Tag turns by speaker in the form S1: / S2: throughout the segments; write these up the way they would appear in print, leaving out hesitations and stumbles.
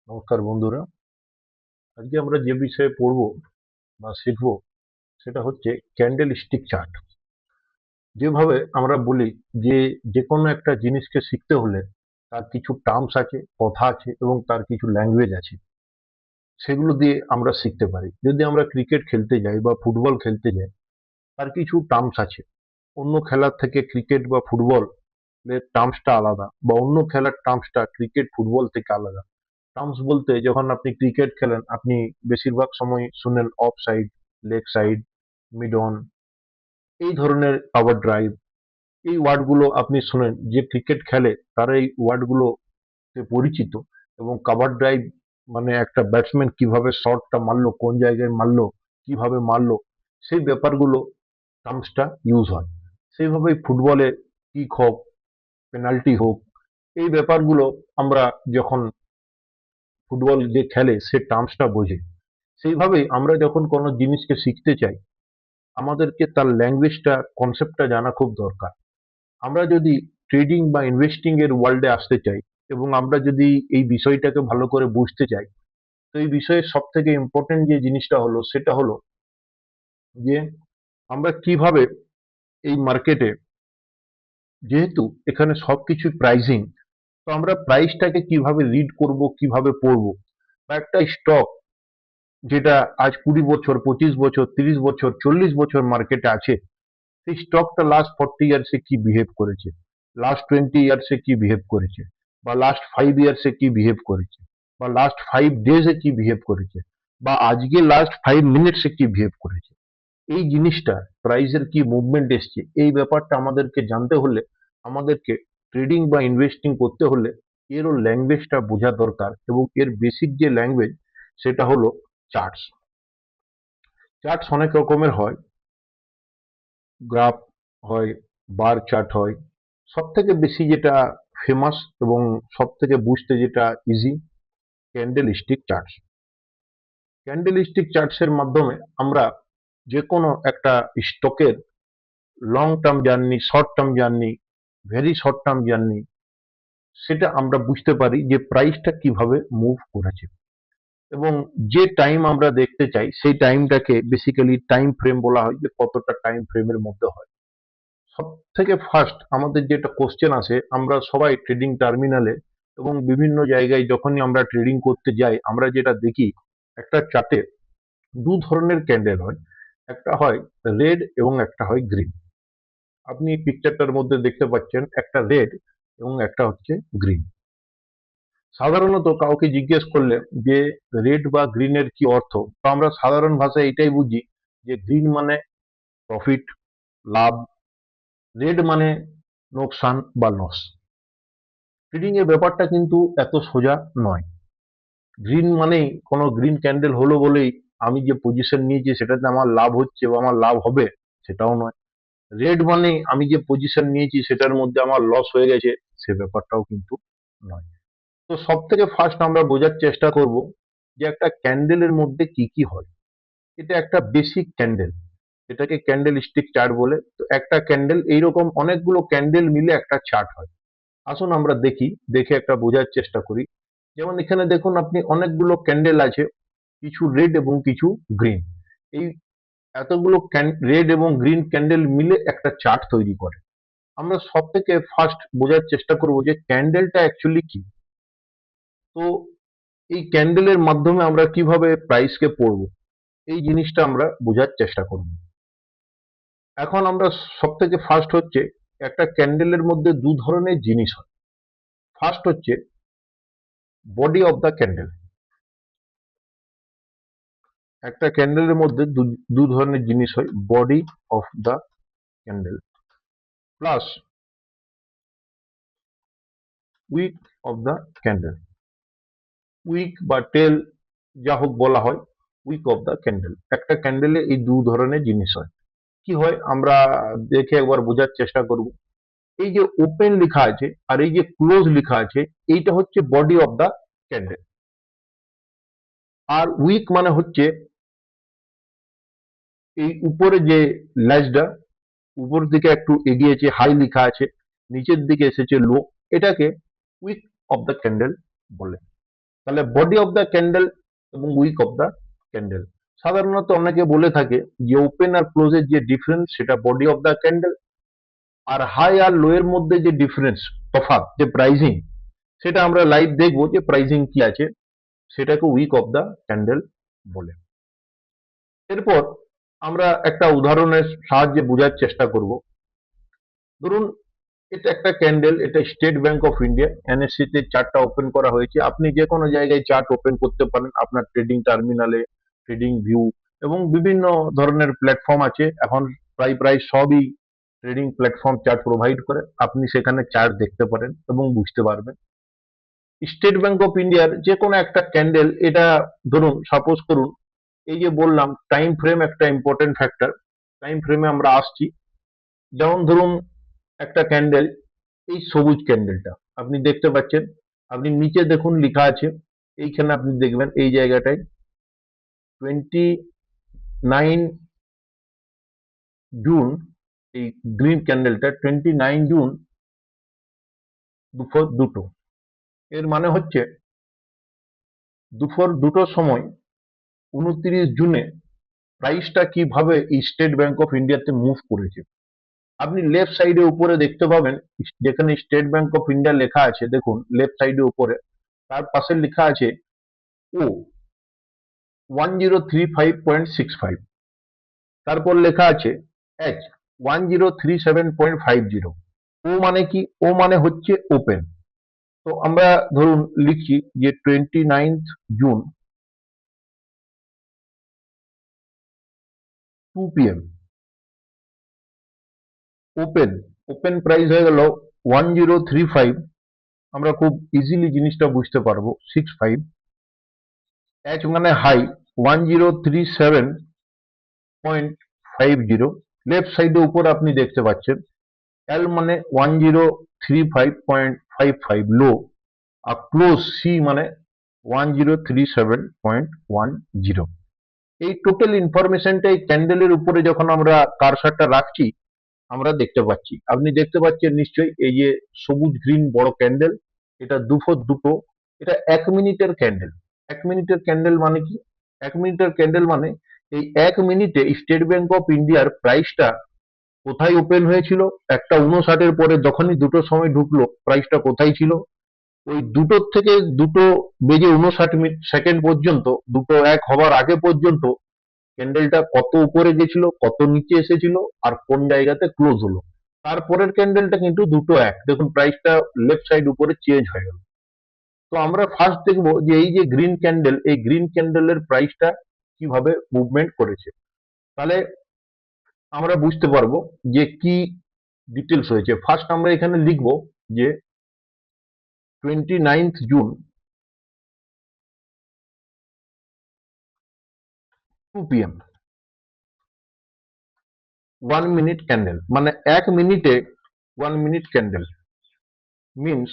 S1: নমস্কার বন্ধুরা। আজকে আমরা যে বিষয়ে পড়ব বা শিখব সেটা হচ্ছে ক্যান্ডেল স্টিক চার্ট। যেভাবে আমরা বলি যে যে কোনো একটা জিনিসকে শিখতে হলে তার কিছু টার্মস আছে, কথা আছে এবং তার কিছু ল্যাঙ্গুয়েজ আছে, সেগুলো দিয়ে আমরা শিখতে পারি। যদি আমরা ক্রিকেট খেলতে যাই বা ফুটবল খেলতে যাই, তার কিছু টার্মস আছে। অন্য খেলার থেকে ক্রিকেট বা ফুটবল এর টার্মসটা আলাদা, বা অন্য খেলার টার্মসটা ক্রিকেট ফুটবল থেকে আলাদা। টার্মস বলতে যখন আপনি ক্রিকেট খেলেন, আপনি বেশিরভাগ সময় শুনেন of side, leg side, mid on, এই ধরনের কভার ড্রাইভ, এই ওয়ার্ডগুলো আপনি শুনেন। যে ক্রিকেট খেলে তারা এই ওয়ার্ডগুলোতে পরিচিত। এবং কভার ড্রাইভ মানে একটা ব্যাটসম্যান কিভাবে শটটা মারলো, কোন জায়গায় মারলো, কিভাবে মারলো, সেই ব্যাপারগুলো টার্মসটা ইউজ হয়। সেইভাবেই ফুটবলে কিক হোক, পেনাল্টি হোক, এই ব্যাপারগুলো আমরা যখন ফুটবল যে খেলে সে টার্মসটা বোঝে। সেইভাবেই আমরা যখন কোনো জিনিসকে শিখতে চাই, আমাদেরকে তার ল্যাঙ্গুয়েজটা, কনসেপ্টটা জানা খুব দরকার। আমরা যদি ট্রেডিং বা ইনভেস্টিং এর ওয়ার্ল্ডে আসতে চাই এবং আমরা যদি এই বিষয়টাকে ভালো করে বুঝতে চাই, তো এই বিষয়ে সব থেকে ইম্পর্টেন্ট যে জিনিসটা হলো সেটা হলো যে আমরা কিভাবে এই মার্কেটে, যেহেতু এখানে সবকিছু প্রাইসিং, তো আমরা প্রাইসটাকে কিভাবে রিড করব, কিভাবে পড়বো। বা একটা স্টক যেটা আজ 20 বছর, 25 বছর, 30 বছর, 40 বছর মার্কেটে আছে, সেই স্টকটা লাস্ট 40 ইয়ার্সে কি বিহেভ করেছে, লাস্ট 20 ইয়ার্সে কি বিহেভ করেছে, বা লাস্ট 5 ইয়ার্সে কি বিহেভ করেছে, বা লাস্ট 5 ডেজে কি বিহেভ করেছে, বা আজকে লাস্ট 5 মিনিটসে কি বিহেভ করেছে, এই জিনিসটা প্রাইসের কি মুভমেন্ট এসছে, এই ব্যাপারটা আমাদেরকে জানতে হলে, আমাদেরকে ট্রেডিং বা ইনভেস্টিং করতে হলে এরও ল্যাঙ্গুয়েজটা বোঝা দরকার। এবং এর বেসিক যে ল্যাঙ্গুয়েজ সেটা হলো চার্টস। চার্টস অনেক রকমের হয়, গ্রাফ হয়, বার চার্ট হয়। সব থেকে বেশি যেটা ফেমাস এবং সব থেকে বুঝতে যেটা easy, candle stick charts. Candle stick charts এর মাধ্যমে আমরা যে কোনো একটা স্টকের long term journey, short term journey, very short term journey, সেটা আমরা বুঝতে পারি যে প্রাইসটা কিভাবে মুভ করেছে। এবং যে টাইম আমরা দেখতে চাই সেই টাইমটাকে বেসিক্যালি টাইম ফ্রেম বলা হয়, যে কতটা টাইম ফ্রেমের মধ্যে হয়। সব থেকে ফার্স্ট আমাদের যেটা কোশ্চেন আসে, আমরা সবাই ট্রেডিং টার্মিনালে এবং বিভিন্ন জায়গায় যখনই আমরা ট্রেডিং করতে যাই, আমরা যেটা দেখি, একটা চার্টে দু ধরনের ক্যান্ডেল হয়। একটা হয় রেড এবং একটা হয় গ্রিন। আপনি পিকচারটার মধ্যে দেখতে পাচ্ছেন একটা রেড এবং একটা হচ্ছে গ্রিন। সাধারণত কাউকে জিজ্ঞেস করলে যে রেড বা গ্রিনের কি অর্থ, তো আমরা সাধারণ ভাষায় এটাই বুঝি যে গ্রিন মানে প্রফিট, লাভ, রেড মানে লোকসান বা লস। ট্রেডিং এর ব্যাপারটা কিন্তু এত সোজা নয়। গ্রিন মানেই কোনো গ্রিন ক্যান্ডেল হলো বলেই আমি যে পজিশন নিয়েছি সেটাতে আমার লাভ হচ্ছে বা আমার লাভ হবে, সেটাও নয়। রেড মানেই আমি যে পজিশন নিয়েছি সেটার মধ্যে আমার লস হয়ে গেছে, সে ব্যাপারটাও কিন্তু নয়। তো সব থেকে ফার্স্ট আমরা বোঝার চেষ্টা করব যে একটা ক্যান্ডেলের মধ্যে কি কি হয়। এটা একটা বেসিক ক্যান্ডেল, এটাকে ক্যান্ডেল স্টিক চার্ট বলে। তো একটা ক্যান্ডেল, এইরকম অনেকগুলো ক্যান্ডেল মিলে একটা চার্ট হয়। আসুন আমরা দেখি, দেখে একটা বোঝার চেষ্টা করি। যেমন এখানে দেখুন, আপনি অনেকগুলো ক্যান্ডেল আছে, কিছু রেড এবং কিছু গ্রিন। এই এতগুলো রেড এবং গ্রিন ক্যান্ডেল মিলে একটা চার্ট তৈরি করে। আমরা সব থেকে ফার্স্ট বোঝার চেষ্টা করব যে ক্যান্ডেলটা অ্যাকচুয়ালি কি। তো এই ক্যান্ডেলের মাধ্যমে আমরা কিভাবে প্রাইসকে পড়বো, এই জিনিসটা আমরা বোঝার চেষ্টা করব। এখন আমরা সব থেকে ফার্স্ট হচ্ছে, একটা ক্যান্ডেলের মধ্যে দু ধরনের জিনিস হয়। ফার্স্ট হচ্ছে বডি অফ দ্য ক্যান্ডেল। একটা ক্যান্ডেলের মধ্যে দু ধরনের জিনিস হয়, body of the candle plus wick of the candle. Wick বা টেল যা হোক বলা হয়, উইক অফ দ্য ক্যান্ডেল। একটা ক্যান্ডেলে এই দু ধরনের জিনিস হয়। কি হয় আমরা দেখে একবার বোঝার চেষ্টা করব। এই যে ওপেন লেখা আছে আর এই যে ক্লোজ লেখা আছে, এইটা হচ্ছে বডি অফ দ্য ক্যান্ডেল। আর উইক মানে হচ্ছে এই উপরে যে ল্যাজটা উপর দিকে একটু এগিয়েছে, হাই লেখা আছে, নিচের দিকে এসেছে লো, এটাকে উইক অফ দ্য ক্যান্ডেল বলে। তাহলে বডি অফ দ্য ক্যান্ডেল এবং উইক অফ দ্য ক্যান্ডেল, সাধারণত অনেকে বলে থাকে যে ওপেন আর ক্লোজের যে ডিফারেন্স সেটা বডি অফ দ্য ক্যান্ডেল, আর হাই আর লো এর মধ্যে যে ডিফারেন্স, তফাৎ, যে প্রাইজিং, সেটা আমরা লাইভ দেখবো যে প্রাইজিং কি আছে, সেটাকে উইক অফ দ্য ক্যান্ডেল বলে। এরপর আমরা একটা উদাহরণের সাহায্যে বোঝার চেষ্টা করব। ধরুন এটা একটা ক্যান্ডেল, এটা state bank of India, NSC তে চার্টটা ওপেন করা হয়েছে। আপনি যে কোনো জায়গায় চার্ট ওপেন করতে পারেন, আপনার ট্রেডিং টার্মিনালে, ট্রেডিং ভিউ এবং বিভিন্ন ধরনের প্ল্যাটফর্ম আছে এখন, প্রায় প্রায় সবই ট্রেডিং প্ল্যাটফর্ম চার্ট প্রোভাইড করে। আপনি সেখানে চার্ট দেখতে পারেন এবং বুঝতে পারবেন। স্টেট ব্যাংক অফ ইন্ডিয়ার যে কোনো একটা ক্যান্ডেল, এটা ধরুন সাপোজ করুন, এই যে বললাম টাইম ফ্রেম একটা ইম্পর্টেন্ট ফ্যাক্টর, টাইম ফ্রেমে আমরা আসছি। যেমন ধরুন একটা ক্যান্ডেল, এই সবুজ ক্যান্ডেলটা আপনি দেখতে পাচ্ছেন, আপনি নিচে দেখুন লেখা আছে, এইখানে আপনি দেখবেন এই জায়গাটায় 29 জুন, এই গ্রিন ক্যান্ডেলটা 29 জুন দুপুর 2টো, এর মানে হচ্ছে দুপুর 2টোর সময় 29 জুনে প্রাইসটা কিভাবে স্টেট ব্যাংক অফ ইন্ডিয়াতে মুভ করেছে। আপনি লেফট সাইডে উপরে দেখতে পাবেন যেখানে স্টেট ব্যাংক অফ ইন্ডিয়া লেখা আছে, দেখুন লেফট সাইডে উপরে, তার পাশে লেখা আছে ও 1035.65, তারপর লেখা আছে এইচ 1037.50। ও মানে কি? ও মানে হচ্ছে ওপেন। তো আমরা ধরুন লিখছি যে 29 June 2 PM open, open price হয়ে গেল 1035, আমরা খুব ইজিলি জিনিসটা বুঝতে পারবো 65। এইচ মানে হাই 1037.50, লেফট সাইডে উপর আপনি দেখতে পাচ্ছেন। এল মানে 1035.55 লো, আর ক্লোজ সি মানে 1037.10। এই টোটাল ইনফরমেশনটা এই ক্যান্ডেলের উপরে যখন আমরা কারসারটা রাখছি, আমরা দেখতে পাচ্ছি, আপনি দেখতে পাচ্ছেন নিশ্চয়ই, এই যে সবুজ গ্রিন বড় ক্যান্ডেল, এটা দুপুর 2টো, এটা 1 মিনিটের ক্যান্ডেল। 1 মিনিটের ক্যান্ডেল মানে কি? 1 মিনিটের ক্যান্ডেল মানে এই 1 মিনিটে স্টেট ব্যাংক অফ ইন্ডিয়ার প্রাইসটা কোথায় ওপেন হয়েছিল, 1:59 পরে যখনই 2টোর সময় ঢুকলো, প্রাইসটা কোথায় ছিল, ওই 2টোর থেকে 2:59 পর্যন্ত, 2:01 হবার আগে পর্যন্ত ক্যান্ডেলটা কত উপরে গেছিল, কত নিচে এসেছিল, আর কোন জায়গাতে ক্লোজ হলো। তারপরের ক্যান্ডেলটা কিন্তু 2:01, দেখুন প্রাইসটা লেফট সাইড উপরে চেঞ্জ হয়ে গেল। তো আমরা ফার্স্ট দেখবো যে এই যে গ্রিন ক্যান্ডেল, এই গ্রিন ক্যান্ডেলের প্রাইসটা কিভাবে মুভমেন্ট করেছে। তাহলে আমরা বুঝতে পারবো যে কি ডিটেলস হয়েছে। ফার্স্ট আমরা এখানে লিখবো যে 29 জুন 2 PM 1 মিনিট ক্যান্ডেল, মানে 1 মিনিটে 1 minute candle means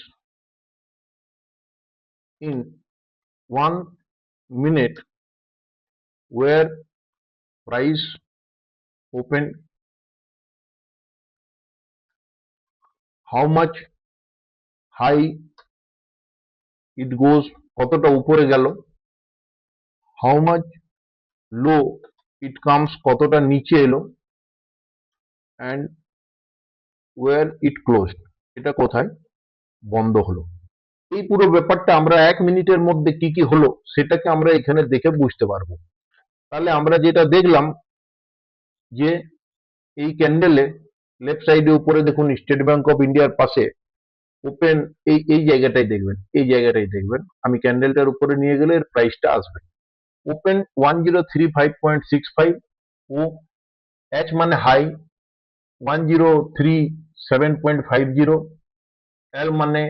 S1: in 1 minute where price open, how much high it goes, কতটা উপরে গেল, how much low it comes, কতটা নিচে এলো, and where it closed, এটা কোথায় বন্ধ হলো। এই পুরো ব্যাপারটা আমরা 1 মিনিটের মধ্যে কি কি হলো সেটাকে আমরা এখানে দেখে বুঝতে পারবো। তাহলে আমরা যেটা দেখলাম যে এই ক্যান্ডেলে লেফট সাইডে উপরে দেখুন স্টেট ব্যাংক অফ ইন্ডিয়ার পাশে ওপেন, এই এই জায়গাটাই দেখবেন, এই জায়গাটাই দেখবেন, আমি ক্যান্ডেলটার উপরে নিয়ে গেলে এর প্রাইসটা আসবে। ওপেন 1035.65, ও এইচ মানে হাই 1037.50, এল মানে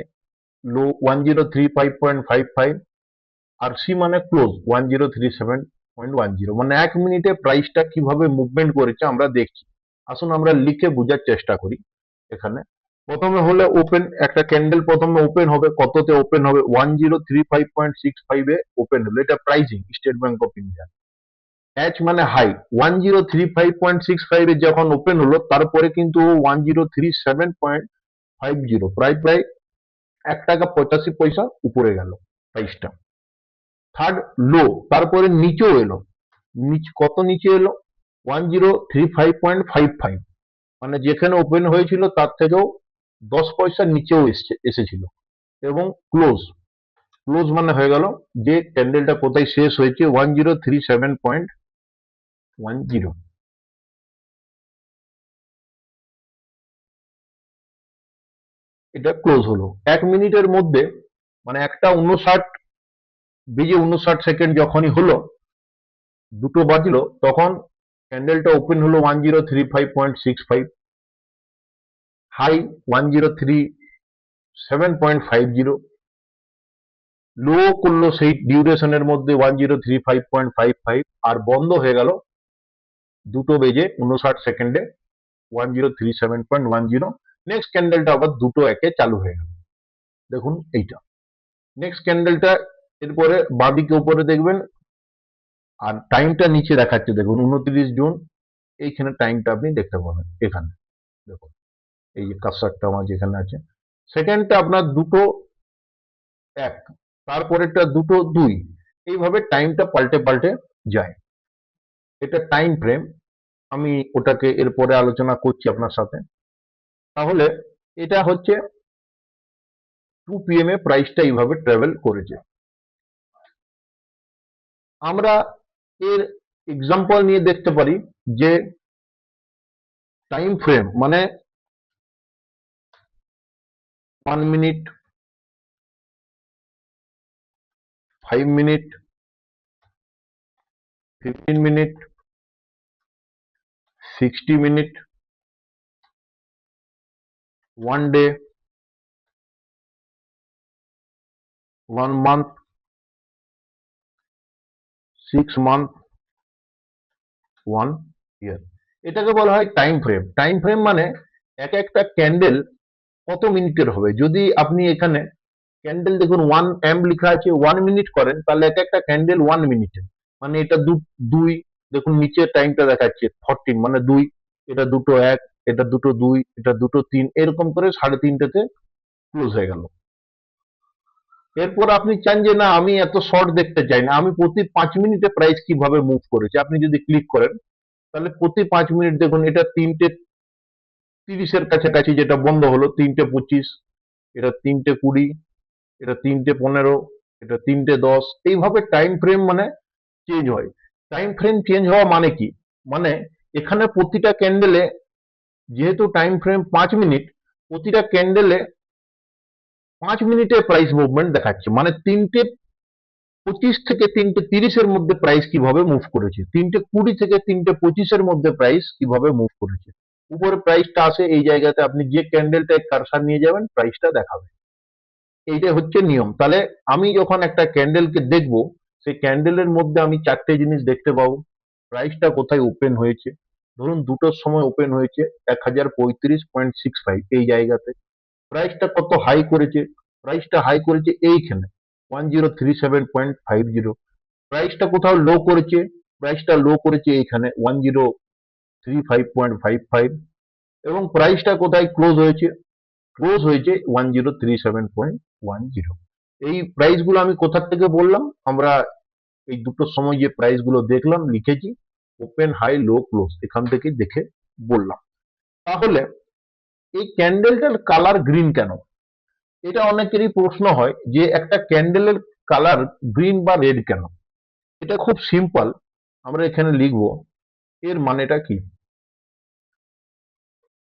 S1: লো 1035.55, আর সি মানে ক্লোজ 1037.10। মানে 1 মিনিটে প্রাইসটা কিভাবে মুভমেন্ট করেছে আমরা দেখছি। আসুন আমরা লিখে বোঝার চেষ্টা করি। এখানে প্রথমে হলে ওপেন, একটা ক্যান্ডেল প্রথমে ওপেন হবে, কততে ওপেন হবে, 1035.65 এ ওপেন হলো, এটা pricing state bank of India. H মানে হাই 1035.65 এ যখন ওপেন হলো, তারপরে কিন্তু 1037.50, প্রায় প্রায় 1 টাকা 85 পয়সা উপরে গেল প্রাইসটা। থার্ড লো, তারপরে নিচেও এলো, কত নিচে এলো 1035.55, মানে যেখানে ওপেন হয়েছিল তার থেকেও 10 পয়সা নিচেও এসেছিল। এবং ক্লোজ, ক্লোজ মানে হয়ে গেল যে ক্যান্ডেলটা কোথায় শেষ হয়েছে 1037.10, এটা ক্লোজ হলো 1 মিনিটের মধ্যে, মানে 1:59 বেজে 59 সেকেন্ড যখনই হলো, দুটো বাজলো, তখন ক্যান্ডেলটা ওপেন হলো 1035.65, হাই 1037.50, লো করলো সেই ডিউরেশনের মধ্যে 1035.55, আর বন্ধ হয়ে গেল 2:59 1037.10। নেক্সট ক্যান্ডেলটা আবার 2:01 চালু হয়ে গেল। দেখুন এইটা নেক্সট ক্যান্ডেলটা, এরপরে বাঁদিকে উপরে দেখবেন, আর টাইমটা নিচে দেখাচ্ছে দেখুন 29 জুন, এইখানে টাইমটা আপনি দেখতে পাবেন, এখানে দেখুন এই যে কার্সারটা আমার যেখানে আছে। সেকেন্ডটা আপনার 2:01, তারপরেরটা 2:02, এইভাবে টাইমটা পাল্টে পাল্টে যায়। এটা টাইম ফ্রেম, আমি ওটাকে এরপরে আলোচনা করছি আপনার সাথে। তাহলে এটা হচ্ছে 2 PM প্রাইসটা এইভাবে ট্রাভেল করেছে। আমরা এর এক্সাম্পল নিয়ে দেখতে পারি যে টাইম ফ্রেম মানে 1 minute, 5 minute, 15 minute, 60 minute, 1 day, 1 month, 6 month, 1 ইয়ার, এটাকে বলা হয় টাইম ফ্রেম। টাইম ফ্রেম মানে এক একটা ক্যান্ডেল কত মিনিটের হবে। যদি আপনি এখানে ক্যান্ডেল দেখুন 1 এম লেখা আছে, 1 মিনিট করেন, তাহলে এক একটা ক্যান্ডেল 1 মিনিটের, মানে এটা দুই, দেখুন নিচে টাইমটা দেখাচ্ছে 14, মানে 2, এটা 2:01, এটা 2:02, এটা 2:03, এরকম করে 3:30তে ক্লোজ হয়ে গেল। এরপর আপনি চান যে না আমি এত শর্ট দেখতে চাই না, আমি প্রতি 5 মিনিটে প্রাইস কিভাবে মুভ করেছে, আপনি যদি ক্লিক করেন তাহলে প্রতি 5 মিনিট দেখুন, এটা 3:30-এর কাছাকাছি যেটা বন্ধ হলো, 3:25, এটা 3:20, এটা 3:15, এটা 3:10, এইভাবে টাইম ফ্রেম মানে চেঞ্জ হয়। টাইম ফ্রেম চেঞ্জ হওয়া মানে কি, মানে এখানে প্রতিটা ক্যান্ডেলে, যেহেতু টাইম ফ্রেম 5 মিনিট, প্রতিটা ক্যান্ডেলে 5 মিনিটের প্রাইস মুভমেন্ট দেখাচ্ছে, মানে 3:25 থেকে 3:30-এর মধ্যে প্রাইস কিভাবে মুভ করেছে, 3:20 থেকে 3:25-এর মধ্যে প্রাইস কিভাবে মুভ করেছে। উপরে প্রাইসটা আসে, এই জায়গাতে আপনি যে ক্যান্ডেলটায় কারসার নিয়ে যাবেন প্রাইসটা দেখাবে। এইটা হচ্ছে নিয়ম। তাহলে আমি যখন একটা ক্যান্ডেলকে দেখবো, সেই ক্যান্ডেলের মধ্যে আমি 4টে জিনিস দেখতে পাবো। প্রাইসটা কোথায় ওপেন হয়েছে, ধরুন 2টোর সময় ওপেন হয়েছে 1035.65, এই জায়গাতে। প্রাইসটা কত হাই করেছে, প্রাইসটা হাই করেছে এইখানে 1037.50। প্রাইসটা কোথাও লো করেছে, প্রাইসটা লো করেছে এইখানে 1035.55। এবং প্রাইসটা কোথায় ক্লোজ হয়েছে, ক্লোজ হয়েছে 1037.10। এই প্রাইস গুলো আমি কোথা থেকে বললাম, আমরা এই দুটোর সময় যে প্রাইস গুলো দেখলাম, লিখেছি ওপেন, হাই, লো, ক্লোজ, এখান থেকে দেখে বললাম। তাহলে এই ক্যান্ডেলটার কালার গ্রিন কেন, এটা অনেকেরই প্রশ্ন হয় যে একটা ক্যান্ডেলের কালার গ্রিন বা রেড কেন। এটা খুব সিম্পল, আমরা এখানে লিখবো এর মানেটা কি,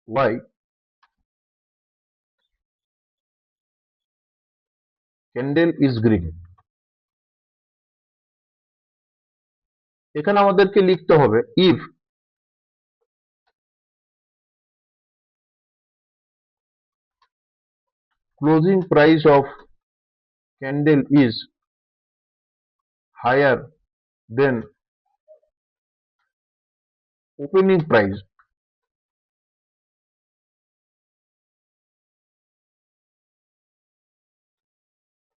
S1: ওয়াই ক্যান্ডেল ইজ গ্রিন। এখানে আমাদেরকে লিখতে হবে if closing price of candle is higher than opening price,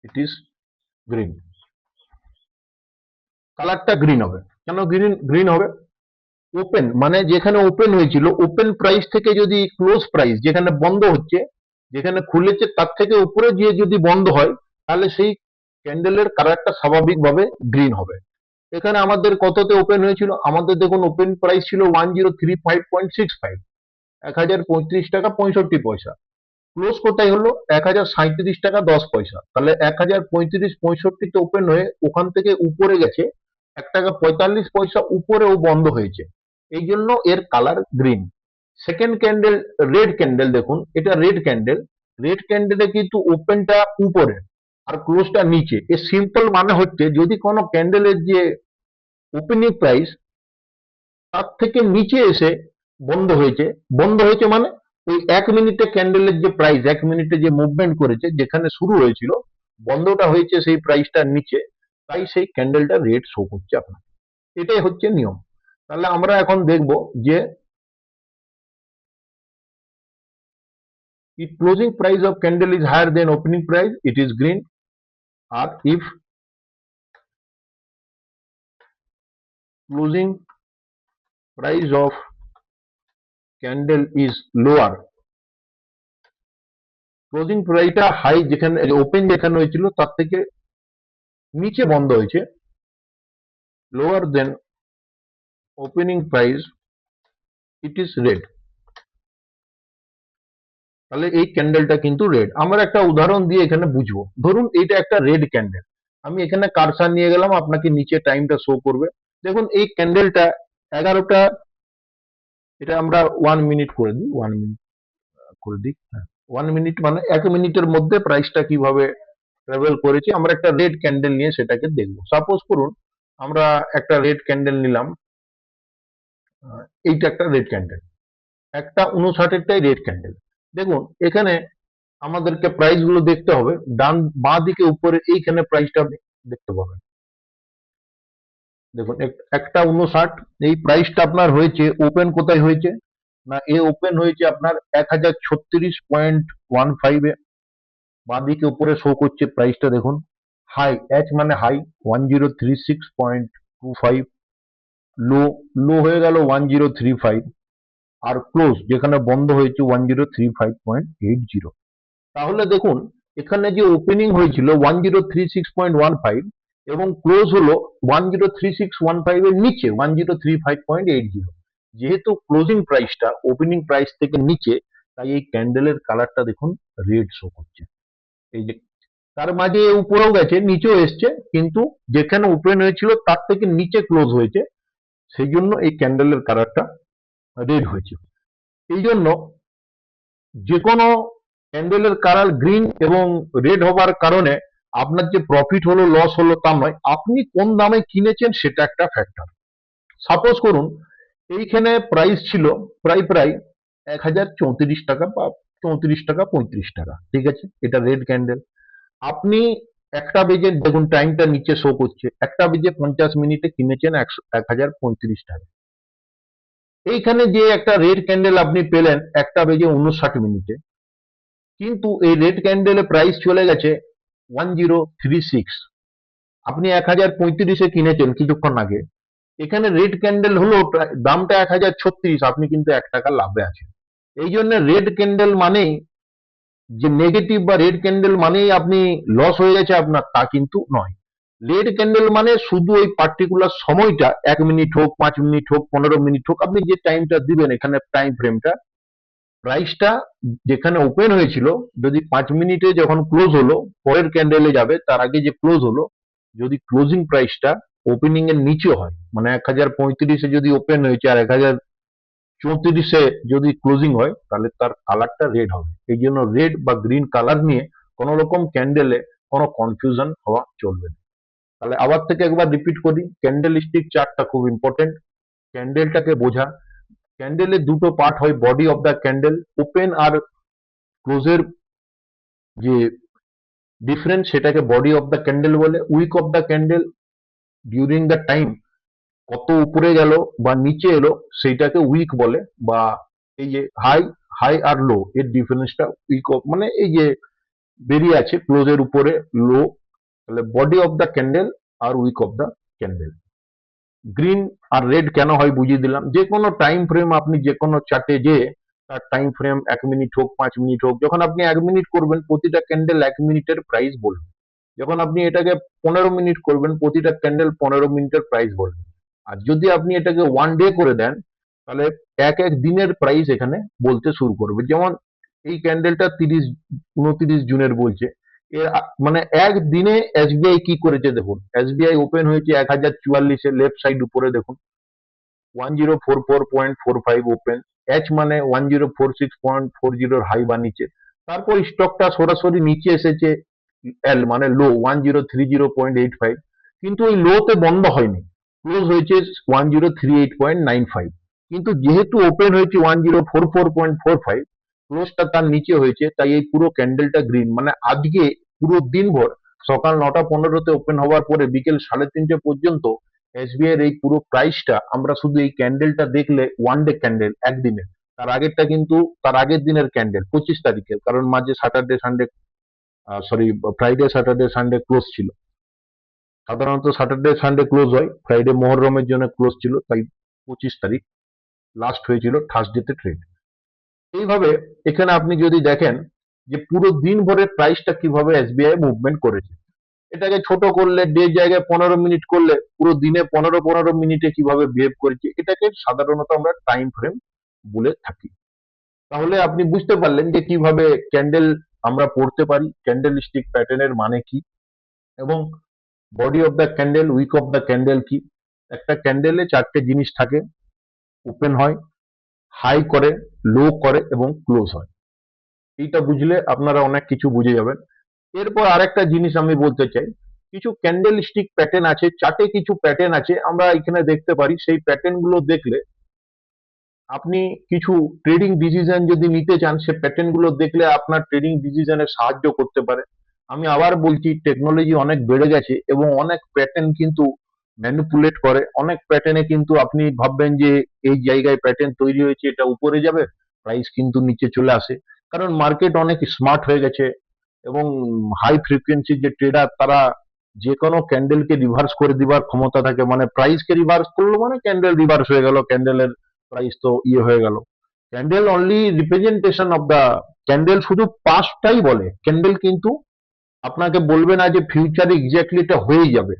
S1: it is green। কালারটা গ্রিন হবে, কেন গ্রিন গ্রিন হবে, ওপেন মানে যেখানে ওপেন হয়েছিল, ওপেন প্রাইস থেকে যদি ক্লোজ প্রাইস যেখানে বন্ধ হচ্ছে, যেখানে খুলেছে তার থেকে উপরে গিয়ে যদি বন্ধ হয়, তাহলে সেই ক্যান্ডেলের কালারটা স্বাভাবিকভাবে গ্রিন হবে। এখানে আমাদের কততে ওপেন হয়েছিল, আমাদের দেখুন ওপেন প্রাইস ছিল 1035.65, 1035 টাকা 65 পয়সা। ক্লোজ কোথায় হলো 1037 টাকা 10 পয়সা। তাহলে 1035.65 ওপেন হয়ে ওখান থেকে উপরে গেছে 1 টাকা 45 পয়সা উপরে ও বন্ধ হয়েছে, এই জন্য এর colour green. Second candle red candle, দেখুন এটা রেড ক্যান্ডেল। রেড ক্যান্ডেলে কিন্তু ওপেনটা উপরে আর ক্লোজটা নিচে। এর সিম্পল মানে হচ্ছে যদি কোনো ক্যান্ডেলের যে ওপেনিং প্রাইস তার থেকে নিচে এসে বন্ধ হয়েছে, বন্ধ হয়েছে মানে ওই 1 মিনিটে ক্যান্ডেলের যে প্রাইস 1 মিনিটে যে মুভমেন্ট করেছে যেখানে শুরু হয়েছিল বন্ধটা হয়েছে সেই প্রাইসটার নিচে, তাই সেই ক্যান্ডেলটা রেড শো করছে আপনার। এটাই হচ্ছে নিয়ম। তাহলে আমরা এখন দেখব যে if closing price of candle is higher than opening price it is green, or if closing price of candle is lower, closing প্রাইসটা হাই যেখানে ওপেন যেখানে হয়েছিল তার থেকে নিচে বন্ধ হয়েছে, lower than opening price it is red. তাহলে এই ক্যান্ডেলটা কিন্তু রেড। আমরা একটা উদাহরণ দিয়ে এখানে বুঝবো। ধরুন এটা একটা রেড ক্যান্ডেল, আমি এখানে কারসার নিয়ে গেলাম, আপনাকে নিচে টাইমটা শো করবে। দেখুন এই ক্যান্ডেলটা 11টা, এটা আমরা 1 মিনিট করে দিই, 1 মিনিট করে দিই, 1 মিনিট মানে 1 মিনিটের মধ্যে প্রাইসটা কিভাবে ট্রাভেল করেছে আমরা একটা রেড ক্যান্ডেল নিয়ে সেটাকে দেখবো। সাপোজ করুন আমরা একটা রেড ক্যান্ডেল নিলাম, এইটা একটা রেড ক্যান্ডেল, 1:59টাই রেড ক্যান্ডেল। দেখুন এখানে আমাদেরকে প্রাইস গুলো দেখতে হবে, ডান বাঁ দিকে উপরে এইখানে প্রাইসটা দেখতে পাবেন। দেখুন 1:59, এই প্রাইসটা আপনার হয়েছে ওপেন কোথায় হয়েছে না, এ ওপেন হয়েছে আপনার 1036.15 এ। বাঁ দিকে উপরে শো করছে প্রাইসটা দেখুন, হাই এইচ মানে হাই 1036.25, লো লো হয়ে গেল 1035, আর ক্লোজ যেখানে বন্ধ হয়েছে 1035.80। তাহলে দেখুন এখানে যে ওপেনিং হয়েছিল 1036.15 এবং ক্লোজ হলো 1036.15 এর নিচে 1035.80। যেহেতু ক্লোজিং প্রাইসটা ওপেনিং প্রাইস থেকে নিচে, তাই এই ক্যান্ডেলের কালারটা দেখুন রেড শো করছে। এই যে তার মাঝে উপরেও গেছে নিচেও এসছে, কিন্তু যেখানে ওপেন হয়েছিল তার থেকে নিচে ক্লোজ হয়েছে, সেই জন্য এই ক্যান্ডেলের কালারটা রেড হয়েছে। এই জন্য যে কোনো ক্যান্ডেলের কালার গ্রিন এবং রেড হবার কারণে আপনার যে প্রফিট হলো লস হলো তা নয়, আপনি কোন দামে কিনেছেন সেটা একটা ফ্যাক্টর। সাপোজ করুন এইখানে প্রাইস ছিল প্রায় প্রায় 1034 টাকা বা 34 টাকা 35 টাকা, ঠিক আছে, এটা রেড ক্যান্ডেল। আপনি একটা বেজে দেখুন টাইমটা নিচে শো করছে, 1:50 কিনেছেন 1035 টাকা। এইখানে যে একটা রেড ক্যান্ডেল আপনি পেলেন 1:59, কিন্তু এই রেড ক্যান্ডেলে প্রাইস চলে গেছে 1036, আপনি 1035 কিনেছেন কিছুক্ষণ আগে, এখানে রেড ক্যান্ডেল হলো দামটা 1036, আপনি কিন্তু 1 টাকা লাভে আছেন। এই জন্য রেড ক্যান্ডেল মানেই যে নেগেটিভ বা রেড ক্যান্ডেল মানেই আপনি লস হয়ে গেছে আপনার, তা কিন্তু নয়। রেড ক্যান্ডেল মানে শুধু ওই পার্টিকুলার সময়টা 1 মিনিট হোক 5 মিনিট হোক 15 মিনিট হোক, আপনি যে টাইমটা দিবেন এখানে টাইম ফ্রেমটা, প্রাইসটা যেখানে ওপেন হয়েছিল যদি 5 মিনিটে যখন ক্লোজ হলো পরের ক্যান্ডেলে যাবে তার আগে যে ক্লোজ হলো, যদি ক্লোজিং প্রাইসটা ওপেনিং এর নিচে হয় মানে 1035 যদি ওপেন হয়েছে আর 1034 যদি ক্লোজিং হয় তাহলে তার কালারটা রেড হবে। এই জন্য রেড বা গ্রিন কালার নিয়ে কোন রকম ক্যান্ডেলে কোনো কনফিউশন হওয়া চলবে না। তাহলে আবার থেকে একবার রিপিট করি, ক্যান্ডেল স্টিক চার্টটা খুব ইম্পর্টেন্ট। ক্যান্ডেলটাকে বোঝা, ক্যান্ডেলের দুটো পার্ট হয়, body of the candle, open আর ক্লোজের যে ডিফারেন্স সেটাকে বডি অফ দ্য ক্যান্ডেল বলে। Wick of the candle during the time কত উপরে গেল বা নিচে এলো সেইটাকে উইক বলে, বা এই যে হাই হাই আর লো এর ডিফারেন্সটা উইক অফ মানে এই যে বেরিয়ে আছে ক্লোজের উপরে লো, তাহলে বডি অফ দ্য ক্যান্ডেল আর wick of the candle. Green আর রেড কেন হয় বুঝিয়ে দিলাম। যে কোনো টাইম ফ্রেম আপনি যে কোনো চার্টে যে তার টাইম ফ্রেম 1 মিনিট হোক 5 মিনিট হোক, যখন আপনি 1 মিনিট করবেন প্রতিটা ক্যান্ডেল 1 মিনিটের প্রাইস বলবে। যখন আপনি এটাকে 15 মিনিট করবেন, প্রতিটা ক্যান্ডেল 15 মিনিটের প্রাইস বলবে। আর যদি আপনি এটাকে ওয়ান ডে করে দেন, তাহলে এক এক দিনের প্রাইস এখানে বলতে শুরু করবে। যেমন এই ক্যান্ডেলটা 29 জুনের বলছে। মানে একদিনে এসবিআই কি করেছে দেখুন। এসবিআই ওপেন হয়েছে 1044-এ, লেফট সাইড উপরে দেখুন 1044.45 ওপেন। এইচ মানে 1046.40 হাই বানিয়েছে। তারপর স্টকটা সরাসরি নিচে এসেছে, এল মানে লো 1030.85, কিন্তু ওই লোতে বন্ধ হয়নি, ক্লোজ হয়েছে 1038.95। কিন্তু যেহেতু ওপেন হয়েছে 1044.45, ক্লোজটা তার নিচে হয়েছে, তাই এই পুরো ক্যান্ডেলটা গ্রিন। মানে আজকে পুরো দিনভর সকাল 9টা 15-তে ওপেন হওয়ার পরে বিকেল 3:30 পর্যন্ত এসবিআই এর এই পুরো প্রাইসটা আমরা শুধু এই ক্যান্ডেলটা দেখলে, ওয়ান ডে ক্যান্ডেল একদিনে, তার আগেরটা কিন্তু তার আগের দিনের ক্যান্ডেল 25 তারিখের, কারণ মাঝে Saturday Sunday, sorry, Friday Saturday Sunday close ছিল। সাধারণত স্যাটারডে সানডে ক্লোজ হয়, ফ্রাইডে মহরমের জন্য ক্লোজ ছিল, তাই 25 তারিখ লাস্ট হয়েছিল থার্সডেতে ট্রেড। এইভাবে এখানে আপনি যদি দেখেন যে পুরো দিন ভরের প্রাইসটা কিভাবে এসবিআই মুভমেন্ট করেছে, এটাকে ছোট করলে, ডে জায়গায় 15 মিনিট করলে, পুরো দিনে 15 মিনিটে কিভাবে বিহেভ করেছে, এটাকে সাধারণত আমরা টাইম ফ্রেম বলে থাকি। তাহলে আপনি বুঝতে পারলেন যে কিভাবে ক্যান্ডেল আমরা পড়তে পারি, ক্যান্ডেল স্টিক প্যাটার্নের মানে কি, এবং body of the candle, wick of the candle কি। একটা ক্যান্ডেলে চারটে জিনিস থাকে: ওপেন হয়, হাই করে, লো করে এবং ক্লোজ হয়। এইটা বুঝলে আপনারা অনেক কিছু বুঝে যাবেন। এরপর আরেকটা জিনিস আমি বলতে চাই, কিছু ক্যান্ডেল স্টিক প্যাটার্ন আছে, চার্টে কিছু প্যাটার্ন আছে আমরা এখানে দেখতে পারি। সেই প্যাটার্ন গুলো দেখলে আপনি কিছু ট্রেডিং ডিসিশন যদি নিতে চান, সে প্যাটার্ন গুলো দেখলে আপনার ট্রেডিং ডিসিশনে সাহায্য করতে পারে। আমি আবার বলছি, টেকনোলজি অনেক বেড়ে গেছে এবং অনেক প্যাটার্ন কিন্তু ম্যানিপুলেট করে। অনেক প্যাটার্নে কিন্তু আপনি ভাববেন যে এই জায়গায় প্যাটার্ন তৈরি হয়েছে, এটা উপরে যাবে, প্রাইস কিন্তু নিচে চলে আসে। কারণ মার্কেট অনেক স্মার্ট হয়ে গেছে এবং হাই ফ্রিকোয়েন্সি যে ট্রেডার, তারা যে কোনো ক্যান্ডেলকে রিভার্স করে দিবার ক্ষমতা থাকে। মানে প্রাইসকে রিভার্স করলো মানে ক্যান্ডেল রিভার্স হয়ে গেল, ক্যান্ডেলের প্রাইস তো হয়ে গেল। Candle only representation of the, candle শুধু পাস্টটাই বলে। ক্যান্ডেল কিন্তু আপনাকে বলবে না যে ফিউচারে এক্স্যাক্টলি এটা হয়ে যাবে।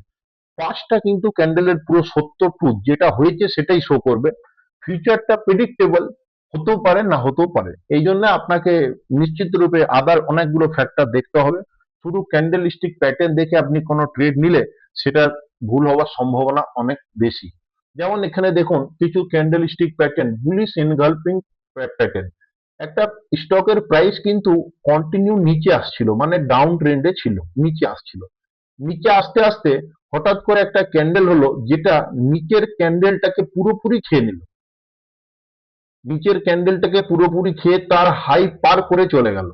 S1: পাস্টটা কিন্তু ক্যান্ডেলের পুরো সত্য ট্রুথ, যেটা হয়েছে সেটাই শো করবে। ফিউচারটা প্রেডিক্টেবল হতেও পারে, না হতেও পারে। এই জন্য আপনাকে নিশ্চিত রূপে আদার অনেকগুলো ফ্যাক্টর দেখতে হবে। শুধু ক্যান্ডেল স্টিক প্যাটার্ন দেখে আপনি কোনো ট্রেড নিলে সেটা ভুল হওয়ার সম্ভাবনা অনেক বেশি। যেমন এখানে দেখুন কিছু candle stick pattern, bullish engulfing pattern. একটা স্টকের প্রাইস কিন্তু কন্টিনিউ নিচে আসছিল, মানে ডাউন ট্রেন্ডে ছিল, নিচে আসছিল। নিচে আসতে আসতে হঠাৎ করে একটা ক্যান্ডেল হলো, যেটা নিচের ক্যান্ডেলটাকে পুরোপুরি খেয়ে নিল। নিচের ক্যান্ডেলটাকে পুরোপুরি খেয়ে তার হাই পার করে চলে গেল।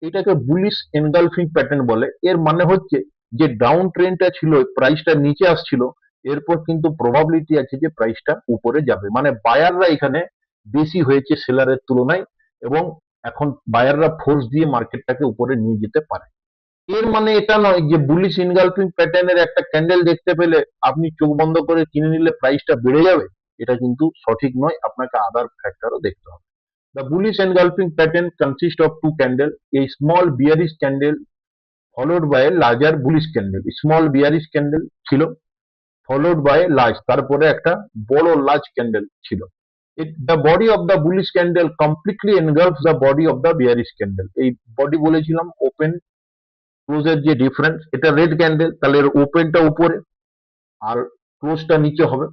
S1: এটাকে বুলিশ এনগালফিং প্যাটার্ন বলে। এর মানে হচ্ছে যে ডাউন ট্রেন্ডটা ছিল, প্রাইসটা নিচে আসছিল, এরপর কিন্তু প্রবাবিলিটি আছে যে প্রাইসটা উপরে যাবে। মানে বায়াররা এখানে বেশি হয়েছে সেলারের তুলনায়, এবং এখন বায়াররা ফোর্স দিয়ে মার্কেটটাকে উপরে নিয়ে যেতে পারে। এর মানে এটা নয় যে বুলিশ ইনগালফিং প্যাটার্নের একটা ক্যান্ডেল দেখতে পেলে আপনি চোখ বন্ধ করে কিনে নিলে প্রাইসটা বেড়ে যাবে, এটা কিন্তু সঠিক নয়। আপনাকে আদার ফ্যাক্টরও দেখতে হবে। The bullish engulfing pattern consists of two candles, a small bearish candle followed by a larger bullish candle. Small bearish candle ছিল, followed by large, তারপরে একটা বড় large candle ছিল। The body of the bullish candle completely engulfs the body of the bearish candle. এই body বলেছিলাম open ক্লোজের যে difference, এটা red candle, তাহলে এর ওপেনটা উপরে আর ক্লোজটা নিচে হবে।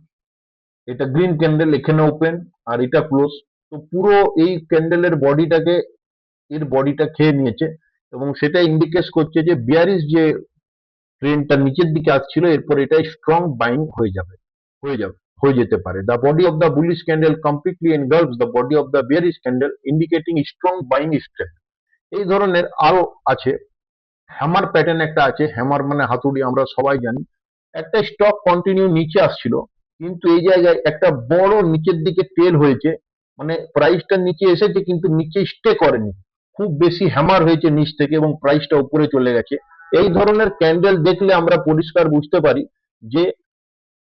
S1: এটা গ্রিন ক্যান্ডেল, এখানে ওপেন আর এটা ক্লোজ। তো পুরো এই ক্যান্ডেলের বডিটাকে, এর বডিটা খেয়ে নিয়েছে, এবং সেটা ইন্ডিকেট করছে যে বিয়ারিশ যে ট্রেন্ডটা নিচের দিকে আসছিল, এরপর এটা স্ট্রং বাইং হয়ে যেতে পারে। The body of the bullish candle completely engulfs the body of the bearish candle, indicating strong buying strength. এই ধরনের আরো আছে। হ্যামার প্যাটার্ন একটা আছে, হ্যামার মানে হাতুড়ি, আমরা সবাই জানি। একটা স্টক কন্টিনিউ নিচে আসছিল, কিন্তু এই জায়গায় একটা বড় নিচের দিকে টেল হয়েছে, মানে প্রাইসটা নিচে এসেছে কিন্তু নিচে স্টে করেনি, খুব বেশি হ্যামার হয়েছে নিচ থেকে এবং প্রাইসটা উপরে চলে গেছে। এই ধরনের ক্যান্ডেল দেখলে আমরা পরিষ্কার বুঝতে পারি যে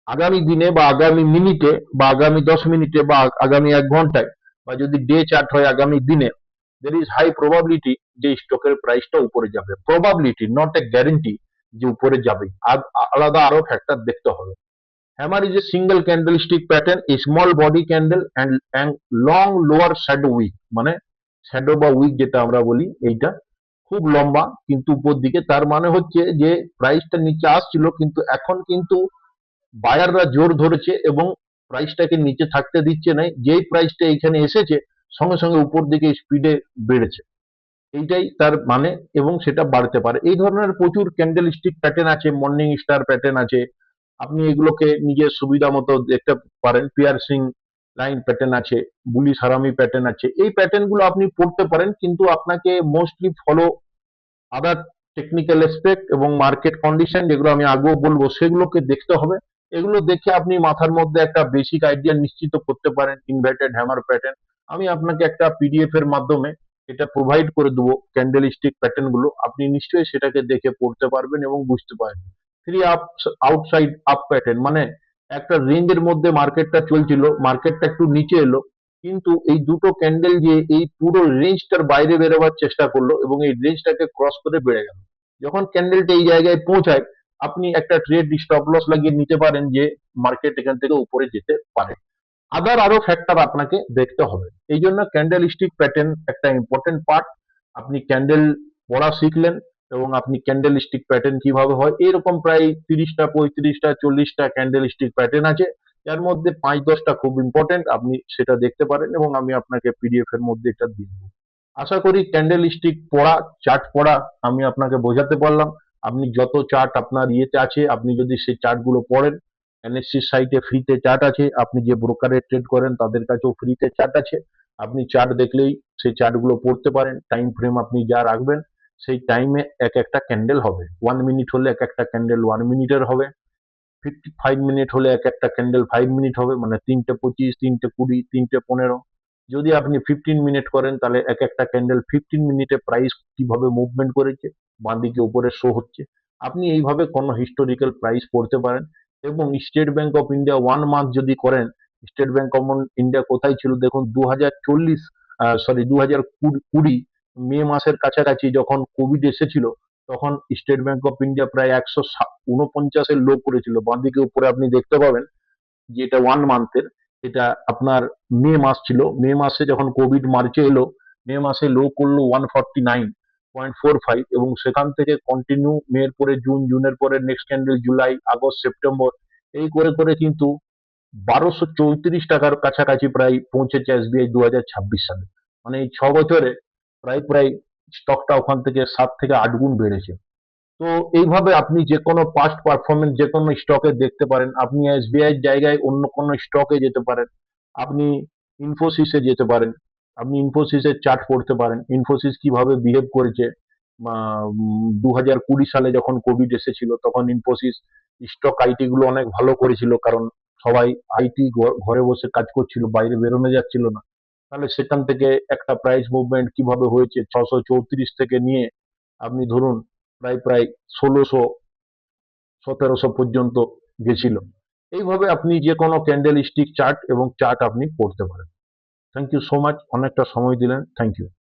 S1: আগামী দিনে বা আগামী মিনিটে বা আগামী 10 মিনিটে বা আগামী 1 ঘন্টায়, বা যদি ডে চার্ট হয় আগামী দিনে, there is high probability যে স্টকের প্রাইসটা উপরে যাবে। প্রবাবিলিটি, নট এ গ্যারেন্টি যে উপরে যাবে, আলাদা আরো ফ্যাক্টর দেখতে হবে। Hammer is a single candlestick pattern, a small body candle and long lower shadow wick, মানে শ্যাডো বা উইক যেটা আমরা বলি, এইটা খুব লম্বা কিন্তু উপর দিকে। তার মানে হচ্ছে যে প্রাইসটা নিচে আসছিল, কিন্তু এখন কিন্তু বায়াররা জোর ধরেছে এবং প্রাইসটাকে নিচে থাকতে দিচ্ছে না। যেই প্রাইসটা এখানে এসেছে সঙ্গে সঙ্গে উপর দিকে স্পিডে বেড়েছে, এইটাই তার মানে, এবং সেটা বাড়তে পারে। এই ধরনের প্রচুর ক্যান্ডেল স্টিক প্যাটার্ন আছে, মর্নিং স্টার প্যাটার্ন আছে, আপনি এগুলোকে নিজের সুবিধা মতো দেখতে পারেন। পিয়ারসিং লাইন প্যাটার্ন আছে, বুলি সারামি প্যাটার্ন আছে, এই প্যাটার্ন গুলো আপনি পড়তে পারেন, কিন্তু আপনাকে মোস্টলি ফলো আদার টেকনিক্যাল এসপেক্ট এবং মার্কেট কন্ডিশন, যেগুলো আমি আগেও বলবো, সেগুলোকে দেখতে হবে। এগুলো দেখে আপনি মাথার মধ্যে একটা বেসিক আইডিয়া নিশ্চিত করতে পারেন ইনভার্টেড হ্যামার প্যাটার্ন। আমি আপনাকে একটা পিডিএফ এর মাধ্যমে এটা প্রোভাইড করে দেবো, ক্যান্ডেল স্টিক প্যাটার্ন গুলো, আপনি নিশ্চয়ই সেটাকে দেখে পড়তে পারবেন এবং বুঝতে পারবেন। Three up outside up pattern, মানে একটা রেঞ্জের মধ্যে মার্কেটটা চলছিল, মার্কেটটা একটু নিচে এলো, কিন্তু এই দুটো ক্যান্ডেল যে এই পুরো রেঞ্জটার বাইরে বেরোবার চেষ্টা করলো এবং এই রেঞ্জটাকে ক্রস করে বেড়ে গেল। যখন ক্যান্ডেলটা এই জায়গায় পৌঁছায়, আপনি একটা ট্রেড স্টপ লস লাগিয়ে নিতে পারেন যে মার্কেট এখান থেকে উপরে যেতে পারে। আরো ফ্যাক্টর আপনাকে দেখতে হবে। এই জন্য ক্যান্ডেল স্টিক প্যাটার্ন একটা ইম্পর্টেন্ট পার্ট। আপনি ক্যান্ডেল পড়া শিখলেন এবং আপনি ক্যান্ডেল স্টিক প্যাটার্ন কিভাবে হয়, এরকম প্রায় 30টা 35টা 40টা ক্যান্ডেল স্টিক প্যাটার্ন আছে, যার মধ্যে 5-10টা খুব ইম্পর্টেন্ট, আপনি সেটা দেখতে পারেন এবং আমি আপনাকে পিডিএফ এর মধ্যে এটা দিয়ে দেবো। আশা করি ক্যান্ডেল স্টিক পড়া, চার্ট পড়া আমি আপনাকে বোঝাতে পারলাম। আপনি যত চার্ট আপনার ইয়েতে আছে, আপনি যদি সেই চার্ট গুলো পড়েন, এনএসসি সাইটে ফ্রিতে চার্ট আছে, আপনি যে ব্রোকারে ট্রেড করেন তাদের কাছেও ফ্রিতে চার্ট আছে, আপনি চার্ট দেখলেই সেই চার্ট গুলো পড়তে পারেন। টাইম ফ্রেম আপনি যা রাখবেন, সেই টাইমে এক একটা ক্যান্ডেল হবে। 1 মিনিট হলে এক একটা ক্যান্ডেল 1 মিনিটের হবে, 55 মিনিট হলে এক একটা ক্যান্ডেল 5 মিনিট হবে, মানে 3টে 25, 3টে 20, 3টে 15। যদি আপনি 15 মিনিট করেন, তাহলে এক একটা ক্যান্ডেল 15 মিনিটে প্রাইস কিভাবে মুভমেন্ট করেছে বাঁ দিকে উপরে শো হচ্ছে। আপনি এইভাবে কোনো হিস্টোরিক্যাল প্রাইস পড়তে পারেন। এবং state bank of India 1 month যদি করেন, স্টেট ব্যাংক অফ ইন্ডিয়া কোথায় ছিল দেখুন, 2020 মে মাসের কাছাকাছি যখন কোভিড এসেছিল, তখন স্টেট ব্যাংক অফ ইন্ডিয়া প্রায় 149-এর লো করেছিল। বাঁদিকে উপরে আপনি দেখতে পাবেন যে এটা 1 মান্থের, এটা আপনার মে মাস ছিল। মে মাসে যখন কোভিড মার্চে এলো, মে মাসে লো করলো 149.45, এবং সেখান থেকে কন্টিনিউ মে এর পরে জুন, জুনের পরে next candle July, August, September, এই করে করে কিন্তু 1234 টাকার কাছাকাছি প্রায় পৌঁছেছে এসবিআই 2026 সালে। মানে এই 6 বছরে প্রায় প্রায় স্টকটা ওখান থেকে 7 থেকে 8 গুণ বেড়েছে। তো এইভাবে আপনি যে কোনো পাস্ট পারফরমেন্স যে কোনো স্টকে দেখতে পারেন। আপনি এসবিআই এর জায়গায় অন্য কোনো স্টকে যেতে পারেন, আপনি ইনফোসিসে যেতে পারেন, আপনি ইনফোসিসের চার্ট পড়তে পারেন, ইনফোসিস কিভাবে বিহেভ করেছে। 2020 সালে যখন কোভিড এসেছিল, তখন ইনফোসিস স্টক আইটি গুলো অনেক ভালো করেছিল, কারণ সবাই আইটি ঘরে বসে কাজ করছিল, বাইরে বেরোনো যাচ্ছিল না। তাহলে সেখান থেকে একটা প্রাইস মুভমেন্ট কিভাবে হয়েছে, 634 থেকে নিয়ে আপনি ধরুন প্রায় প্রায় 1600-1700 পর্যন্ত গেছিল। এইভাবে আপনি যে কোনো ক্যান্ডেল স্টিক চার্ট এবং চার্ট আপনি পড়তে পারেন। থ্যাংক ইউ সো মাচ, অনেকটা সময় দিলেন, থ্যাংক ইউ।